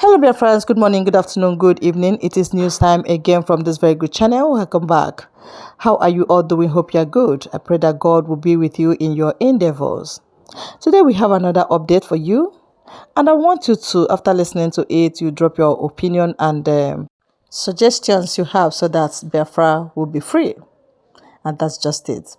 Hello, dear friends. Good morning, good afternoon, good evening. It is news time again from this very good channel. Welcome back. How are you all doing? Hope you're good. I pray that God will be with you in your endeavors. Today, we have another update for you. And I want you to, after listening to it, you drop your opinion and suggestions you have so that Biafra will be free. And that's just it.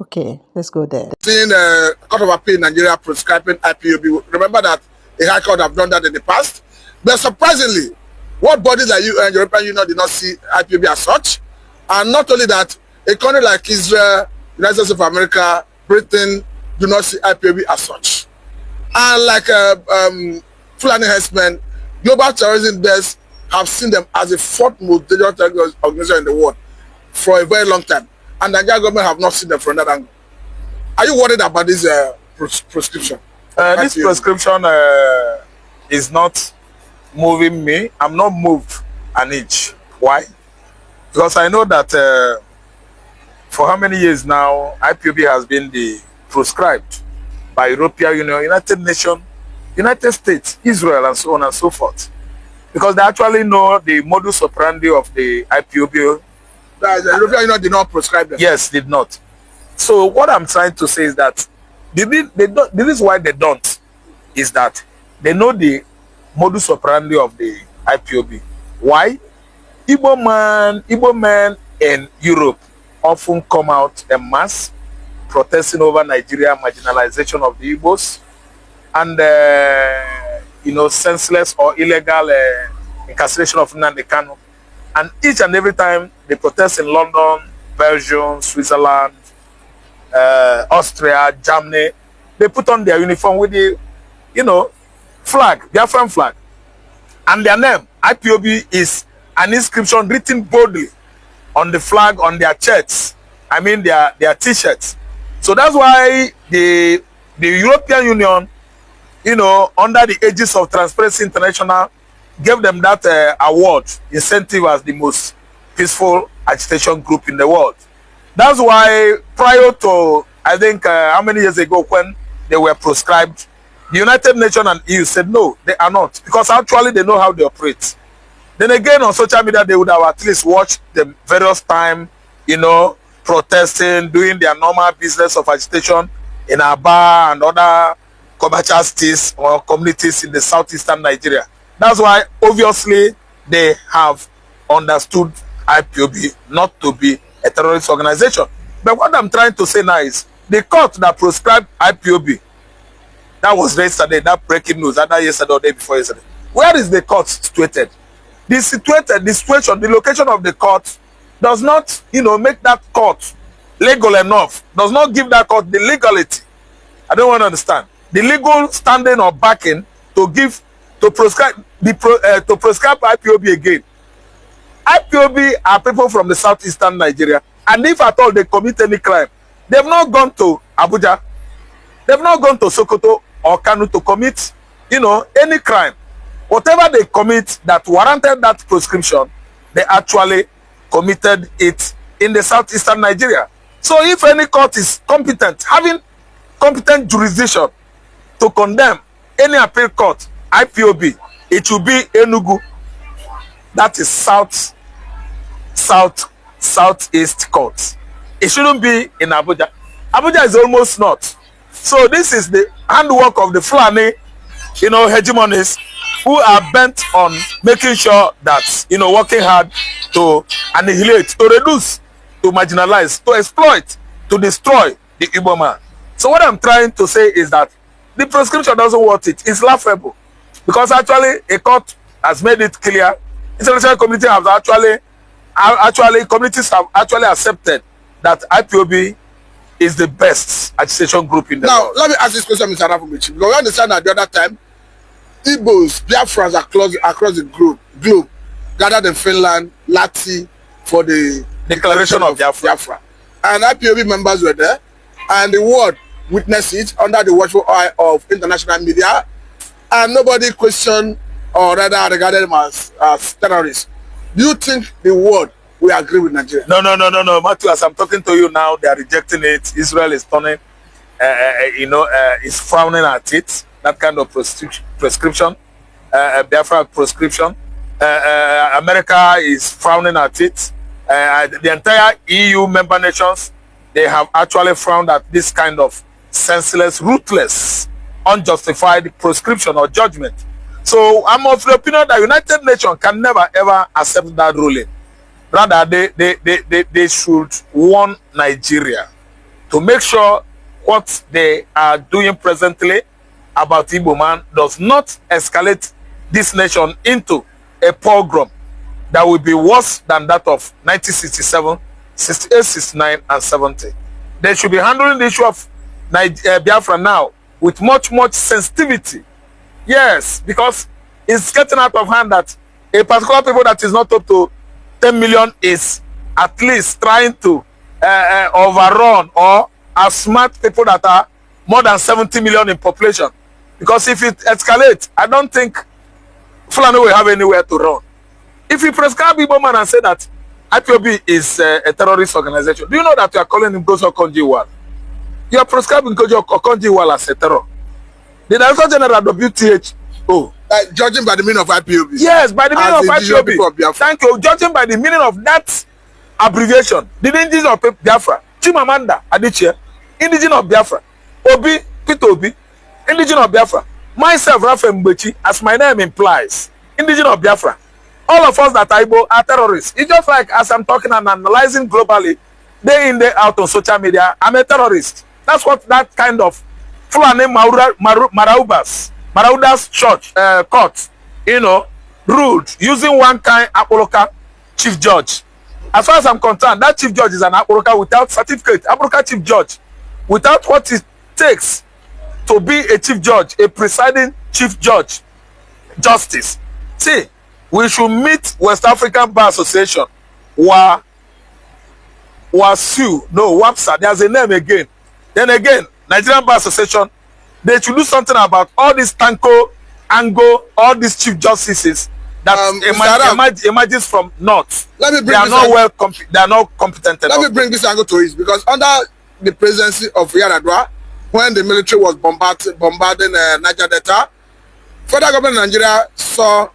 Okay, let's go there. Seeing Court of Appeal in Nigeria prescribing IPOB, remember that the High Court have done that in the past. But surprisingly, what bodies like you and European Union did not see IPOB as such. And not only that, a country like Israel, United States of America, Britain do not see IPOB as such. And like Fulani herdsmen, global terrorism desks have seen them as the fourth most dangerous terrorist organization in the world for a very long time. And the Nigerian government have not seen them from that angle. Are you worried about this prescription? This prescription is not moving me. I'm not moved an inch. Why? Because I know that for how many years now, IPOB has been prescribed by European Union, United Nations, United States, Israel, and so on and so forth. Because they actually know the modus operandi of the IPOB. The European Union did not prescribe them. Yes, did not. So what I'm trying to say is that the reason why they don't is that they know the modus operandi of the IPOB. Why? Igbo men in Europe often come out en masse protesting over Nigeria marginalization of the Igbos and senseless or illegal incarceration of Nnamdi Kanu. And each and every time they protest in London, Belgium, Switzerland, Austria, Germany, they put on their uniform with the, flag, Biafran flag. And their name, IPOB, is an inscription written boldly on the flag, on their shirts. I mean their t-shirts. So that's why the European Union, under the aegis of Transparency International, gave them that award, incentive as the most peaceful agitation group in the world. That's why prior to, I think, how many years ago when they were proscribed, the United Nations and EU said no, they are not, because actually they know how they operate. Then again, on social media, they would have at least watched the various time, protesting, doing their normal business of agitation in Aba and other commercial cities or communities in the southeastern Nigeria. That's why, obviously, they have understood IPOB not to be a terrorist organization. But what I'm trying to say now is, the court that proscribed IPOB, that was yesterday, that breaking news, either yesterday or day before yesterday. Where is the court situated? The situation, the location of the court does not, make that court legal enough, does not give that court the legality. I don't want to understand. The legal standing or backing to prescribe IPOB again. IPOB are people from the southeastern Nigeria, and if at all they commit any crime, they've not gone to Abuja, they've not gone to Sokoto or Kanu to commit, any crime. Whatever they commit that warranted that prescription, they actually committed it in the southeastern Nigeria. So if any court is competent, having competent jurisdiction to condemn any appeal court, IPOB, it will be Enugu. That is southeast court. It shouldn't be in Abuja. Abuja is almost not. So this is the handwork of the Fulani, hegemonists who are bent on making sure that, working hard to annihilate, to reduce, to marginalize, to exploit, to destroy the Igbo man. So what I'm trying to say is that the prescription doesn't worth it. It's laughable. Because actually, a court has made it clear. International community has communities have actually accepted that IPOB is the best agitation group in the world. Now, let me ask this question, Mr. Rafumichi. Because we understand that the other time, Igbos, Biafrans across the globe gathered in Finland, Lati, for the Declaration of Biafra. And IPOB members were there, and the world witnessed it under the watchful eye of international media, and nobody questioned or rather regarded them as terrorists. Do you think the world will agree with Nigeria? No. Matthew, as I'm talking to you now, they are rejecting it. Israel is turning, is frowning at it, that kind of prescription. Biafra proscription. America is frowning at it. The entire EU member nations, they have actually frowned at this kind of senseless, ruthless, unjustified proscription or judgment. So I'm of the opinion that United Nations can never ever accept that ruling. Rather, they should warn Nigeria to make sure what they are doing presently about Igbo man does not escalate this nation into a pogrom that will be worse than that of 1967, 68, 69, and 70. They should be handling the issue of Biafra now with much sensitivity. Yes, because it's getting out of hand that a particular people that is not up to 10 million is at least trying to overrun or outsmart people that are more than 70 million in population. Because if it escalates, I don't think Fulani will have anywhere to run. If you prescribe Igbo man and say that IPOB is a terrorist organization, do you know that you are calling him Gozo Konjiwal? You are prescribing Gozo Konjiwal as a terror. The Director General of WTO. Judging by the meaning of IPOB. Yes, by the meaning of IPOB. Thank you. Judging by the meaning of that abbreviation, the indigenous of Biafra, Chimamanda Adichie, indigenous of Biafra, Obi, Peter Obi, indigenous of Biafra, myself, Rafa Mbechi, as my name implies, indigenous of Biafra. All of us that are Igbo are terrorists. It's just like as I'm talking and analyzing globally, day in, day out on social media, I'm a terrorist. That's what that kind of Fulani Maraudas church court, you know, ruled using one kind Apoloka chief judge. As far as I'm concerned, that chief judge is an Apoloka without certificate. Apoloka chief judge, without what it takes to be a chief judge, a presiding chief judge, justice. See, we should meet West African Bar Association, WAPSA, there's a name again. Then again, Nigerian Bar Association, they should do something about all these Tanko, Ango, all these chief justices that emerges from North. Let me bring they are not they are not competent enough. Let me bring this angle to it, because under the presidency of Yar'Adua, when the military was bombarding Niger Delta, federal government of Nigeria saw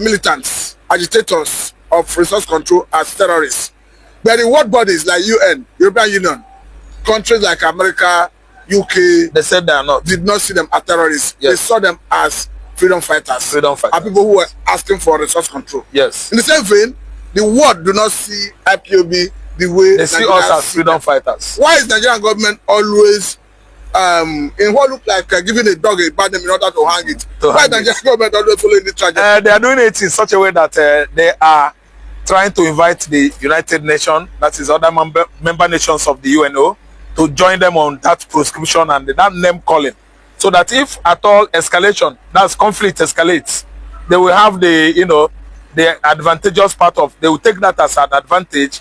militants, agitators of resource control as terrorists. But in world bodies like UN, European Union, countries like America, UK, they said they are not. Did not see them as terrorists. Yes. They saw them as freedom fighters. Freedom fighters. And people who were asking for resource control. Yes. In the same vein, the world do not see IPOB the way they see us as freedom fighters. Why is Nigerian government always in what look like giving a dog a bad name in order to hang it? Why is Nigerian government always following the tragedy? They are doing it in such a way that they are trying to invite the United Nations, that is other member nations of the UNO, to join them on that proscription and that name calling, so that if at all escalation, that's conflict escalates, they will have the, you know, the advantageous part of, they will take that as an advantage,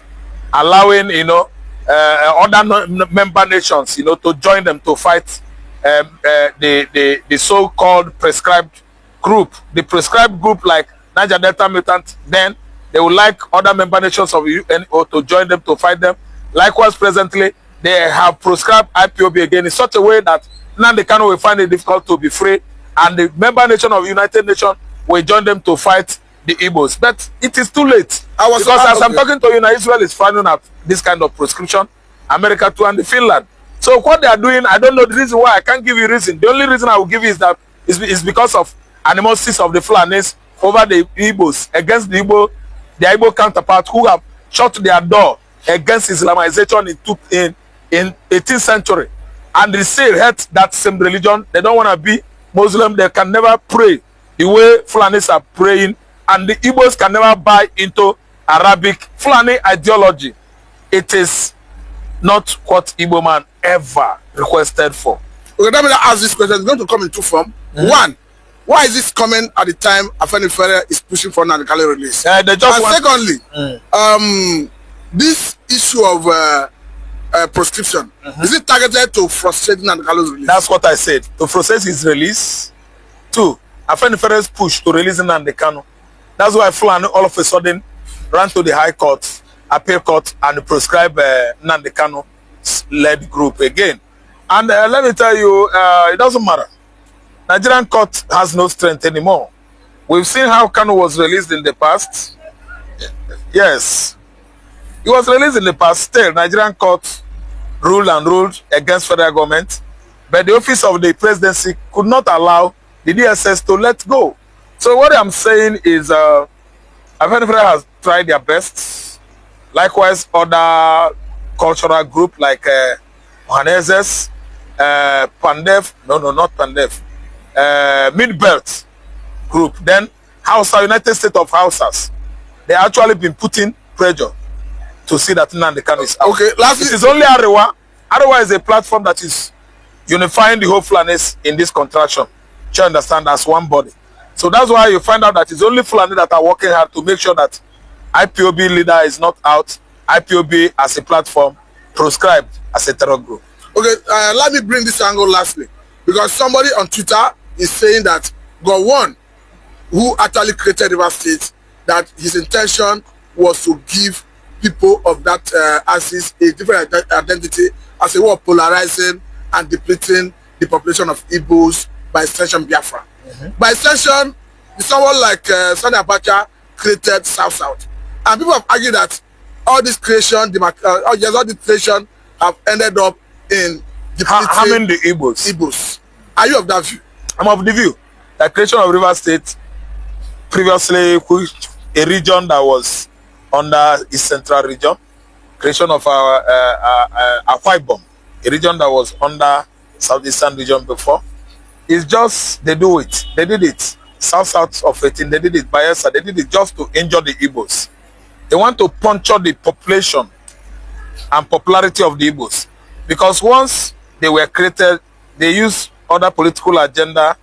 allowing, you know, other member nations, you know, to join them to fight the so-called prescribed group, the prescribed group like Niger Delta militant. Then they would like other member nations of UNO to join them to fight them. Likewise, presently, they have proscribed IPOB again in such a way that Nnamdi Kanu will find it difficult to be free, and the member nation of United Nations will join them to fight the Igbos. But it is too late. Because as I'm talking to you now, Israel is frowning at this kind of proscription, America too, and Finland. So what they are doing, I don't know the reason why. I can't give you a reason. The only reason I will give you is that is because of animosities of the Fulanis over the Igbos, against the Igbo counterparts who have shut their door against Islamization in 18th century, and they still hate that same religion. They don't want to be Muslim. They can never pray the way Fulanis are praying, and the Igbos can never buy into Arabic Fulani ideology. It is not what Igbo man ever requested for. Okay, let me ask this question. It's going to come in two forms. One, why is this coming at the time Afeni Fere is pushing for Nnamdi Kanu release? And secondly, this issue of proscription, is it targeted to frustrate Nnamdi Kanu's release? That's what I said. To frustrate his release. Two, Afeni Fere's push to release Nnamdi Kanu. That's why Fulani all of a sudden ran to the High Court, Appeal Court, and prescribed Nnamdi Kanu-led group again. And let me tell you, it doesn't matter. Nigerian court has no strength anymore. We've seen how Kanu was released in the past. Yes, he was released in the past. Still, Nigerian court ruled against federal government, but the office of the presidency could not allow the DSS to let go. So what I'm saying is, Afenifere has tried their best. Likewise, other cultural group like Ohanezes, Pandef, not Pandef, Mid-Belt group, then Hausa, United States of Hausas, they actually been putting pressure to see that Nnamdi Kanu is out. Okay, lastly, it is only Arewa. Arewa is a platform that is unifying the whole Fulanis in this contraction. You understand, as one body. So that's why you find out that it's only Fulani that are working hard to make sure that IPOB leader is not out, IPOB as a platform proscribed as a terror group. Okay, let me bring this angle lastly, because somebody on Twitter is saying that Gowon, who actually created River State, that his intention was to give people of that axis a different identity as a way of polarizing and depleting the population of Igbos, by extension Biafra. By extension, someone like Sani Abacha created South-South. And people have argued that all this creation, all this creation have ended up in harming the Igbos. Are you of that view? I'm of the view that creation of River State, previously a region that was under East Central region, creation of our Ipob, a region that was under Southeastern region before. It's just they did it. South of 18, they did it. Bayelsa, they did it just to injure the Igbos. They want to puncture the population and popularity of the Igbos, because once they were created, they used other political agenda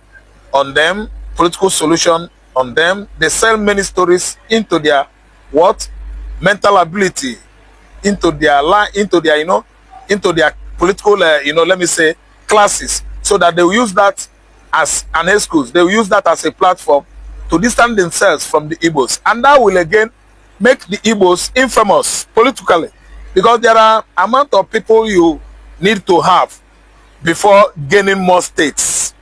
on them, political solution on them. They sell many stories into their mental ability, into their political let me say classes, so that they will use that as an excuse. They will use that as a platform to distance themselves from the Igbos, and that will again make the Igbos infamous politically, because there are amount of people you need to have before gaining more states.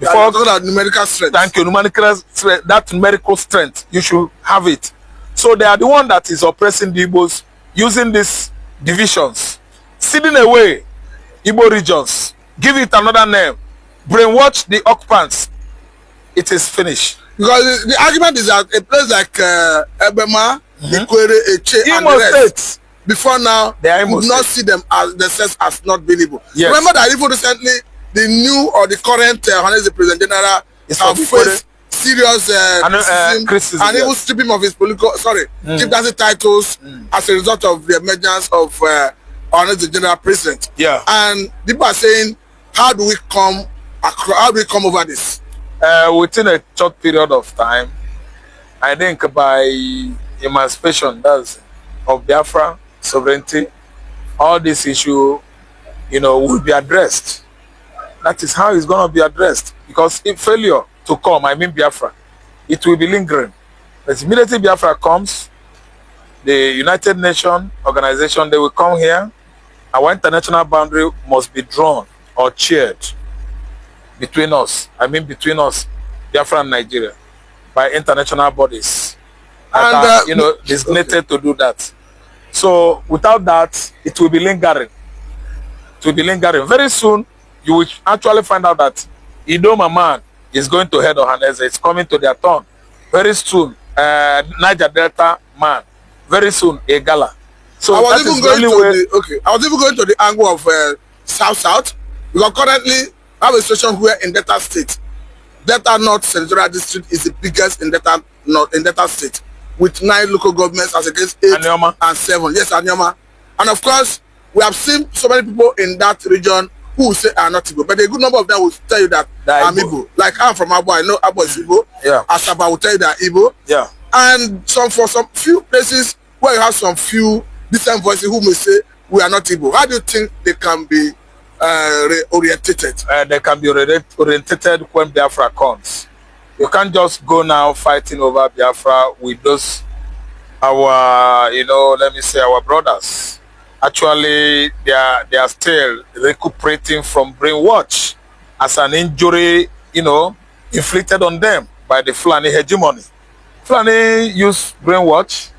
Before that numerical strength. Thank you, numerical strength. That numerical strength, you should have it. So they are the one that is oppressing the Igbos, using these divisions, seeding away Igbo regions, give it another name, brainwash the occupants. It is finished. Because the argument is that a place like Ebema, Ikwere, Eche, and the rest, before now, you would not see them as themselves as not believable. Yes. Remember that even recently, the new or the current the President General have faced serious criticism and even stripping of his political, chieftaincy titles as a result of the emergence of the General President. Yeah. And people are saying, how do we come over this? Within a short period of time, I think by emancipation, that's of Biafra, sovereignty, all this issue, will be addressed. That is how it's going to be addressed. Because if failure to come, I mean Biafra, it will be lingering. But immediately Biafra comes, the United Nations organization, they will come here. Our international boundary must be drawn or cheered between us. I mean between us, Biafra and Nigeria, by international bodies that are, designated to do that. So without that, it will be lingering. It will be lingering. Very soon, you will actually find out that Idoma man is going to head Ohaneze. It's coming to their turn. Very soon, Niger Delta man. Very soon, Egala. So I was even going to the angle of South-South, because currently I have a situation where in Delta State, Delta North Senatorial District is the biggest in Delta State, with 9 local governments as against 8 Anyoma. and 7. Yes, Anyoma. And of course, we have seen so many people in that region who will say are not Igbo, but a good number of them will tell you that I'm Igbo. Like I'm from Abo, I know Abo is Igbo. Yeah. Asaba will tell you that Igbo. Yeah. And for some few places where you have some few decent voices who may say we are not Igbo, how do you think they can be orientated? They can be orientated when Biafra comes. You can't just go now fighting over Biafra with those let me say our brothers. Actually, they are still recuperating from brainwash as an injury, inflicted on them. by the Fulani hegemony. Fulani use brainwash,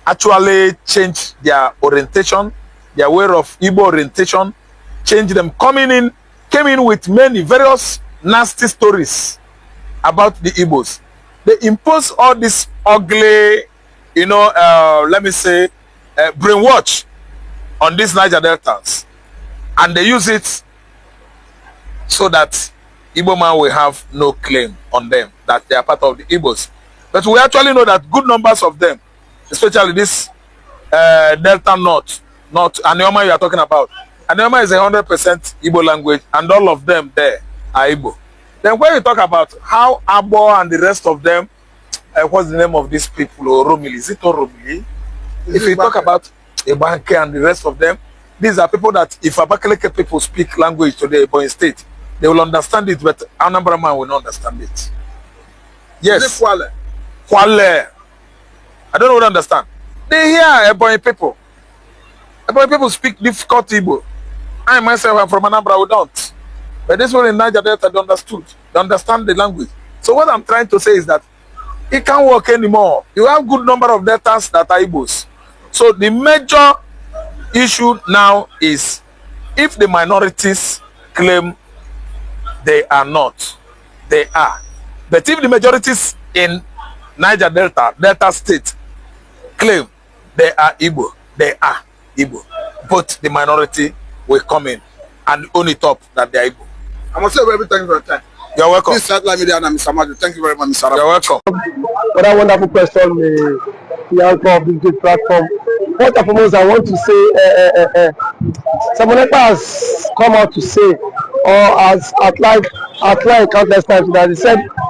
actually change their orientation, their way of Igbo orientation, change them, came in with many various nasty stories about the Igbos. They impose all this ugly, let me say, brainwash on these Niger Deltans. And they use it so that Igbo man will have no claim on them, that they are part of the Igbos. But we actually know that good numbers of them, especially this Delta North, Anioma you are talking about. Anioma is 100% Igbo language, and all of them there are Igbo. Then when you talk about how Abo and the rest of them, what's the name of these people, Oromili, is it Oromili? If you talk about Ibanke and the rest of them, these are people that if Abakaleke people speak language today, Ebonyi State, they will understand it, but Anambra man will not understand it. Yes. Kwale. Kwale. I don't know understand. They hear Ebonyi people. Ebonyi people speak difficult Igbo. I myself am from Anambra, we don't. But this one in Niger Delta, they understood. They understand the language. So what I'm trying to say is that it can't work anymore. You have good number of Deltas that are Igbos. So the major issue now is if the minorities claim they are not, they are. But if the majorities in Niger Delta State claim they are Igbo, they are Igbo. But the minority will come in and own it up that they are Igbo. I must say very thank you for your time. You're welcome. This satellite media and Mr. Madu. Thank you very much, Mr. You're welcome. What a wonderful question, the anchor of this great platform. First and foremost, I want to say, someone has come out to say, or has outlined countless times that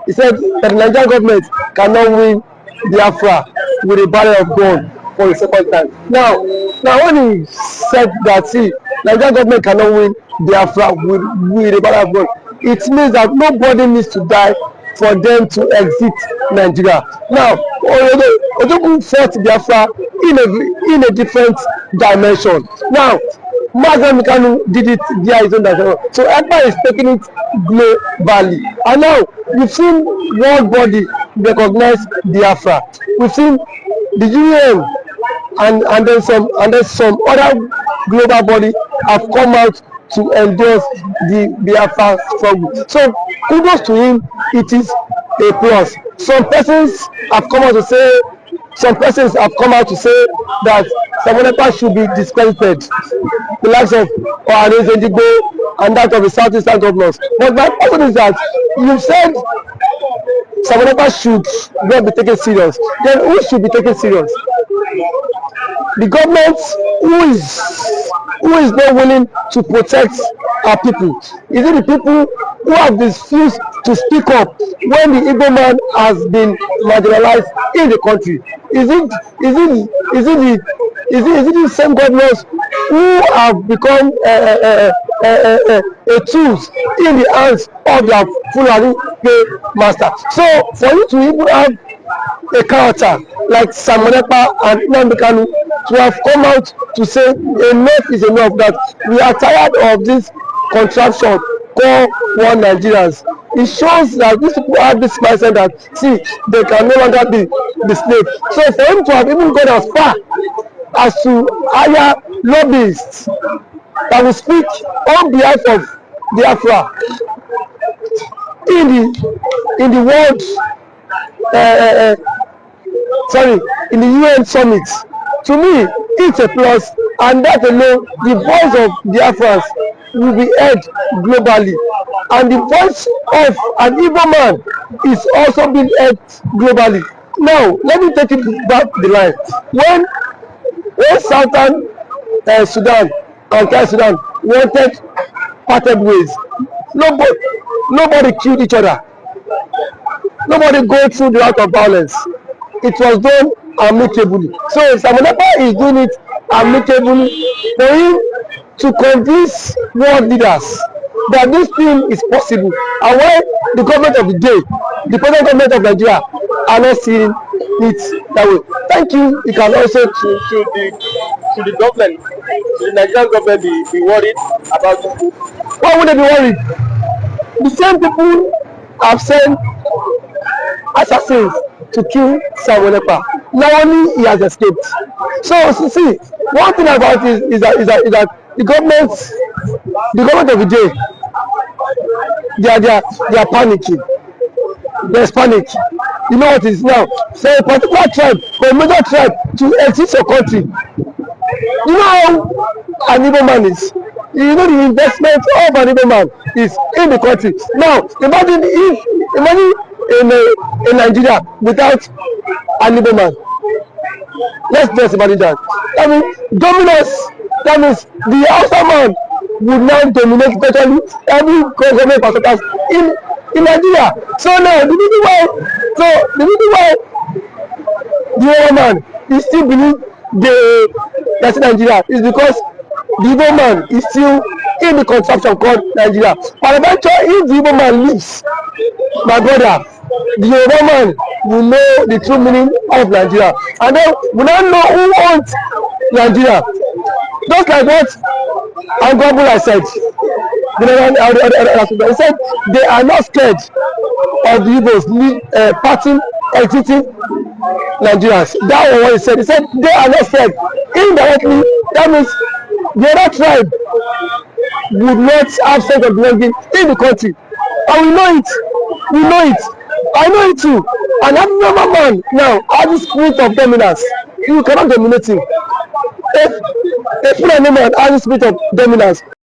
he said that the Nigerian government cannot win Biafra with a barrel of gun for the second time. Now when he said that, see, Nigerian government cannot win Biafra with a barrel of gun, it means that nobody needs to die for them to exit Nigeria. Now, Ojogun fought Biafra in a different dimension. Now, Mazen Mikanu did it via his own dimension. So everybody is taking it globally. And now, we've seen world body recognize Biafra. We've seen the UN and then some other global body have come out to endorse the Biafra struggle. So kudos to him, it is a plus. Some persons have come out to say that Samonepa should be discredited, the likes of Ohanes Ndigbo and that of the Southeastern governors. But my question is that you said Samonepa should not be taken serious. Then who should be taken serious? The government who is not willing to protect our people? Is it the people who have refused to speak up when the Igbo man has been marginalized in the country? Is it the same governors who have become a tools in the hands of their Fulani master? So for you to even have a character like Samonepa and Nnamdi Kanu to have come out to say enough is enough, that we are tired of this contraption called one Nigerians. It shows that these people have this mindset that, see, they can no longer be the slave. So for him to have even gone as far as to hire lobbyists that will speak on behalf of Biafra in the world in the UN summit, to me it's a plus, and that alone, the voice of Biafrans will be heard globally, and the voice of an Igbo man is also being heard globally. Now let me take it back the line. When Southern Sudan and South Sudan wanted parted ways, nobody killed each other. Nobody go through the route of violence. It was done amicably. So Samonepa is doing it amicably for him to convince world leaders that this thing is possible, and why the government of the day, the present government of Nigeria, are not seeing it that way. Thank you. You can also to the government, the Nigerian government, be worried about it. Why would they be worried? The same people have sent assassins to kill Samuel Ekpa. Now only he has escaped. So see, one thing about it is that the government of the day, they are panicking. There's panic. You know what is now? So a particular tribe or a major tribe to exit your country. You know how an Igbo man is. You know the investment of an Igbo man is in the country. Now imagine in Nigeria without an Igbo man. Let's just imagine that. I mean, dominance. That means the outside man would now dominate virtually every government parastatals in Nigeria. So now the reason why the Igbo man is still believe that's Nigeria is because the Igbo man is still in the contraption called Nigeria. But eventually, if the Igbo man leaves, my brother, the Igbo man will know the true meaning of Nigeria, and then we now know who owns Nigeria. Just like what Angobula said, he said they are not scared of the Igbos parting, exiting Nigerians. That was what he said. He said they are not scared. Indirectly, that means the other tribe would not have sense of belonging in the country. And we know it. We know it. I know it too. And every man now has the spirit of dominance. You cannot dominate him. If a man has the spirit of dominance,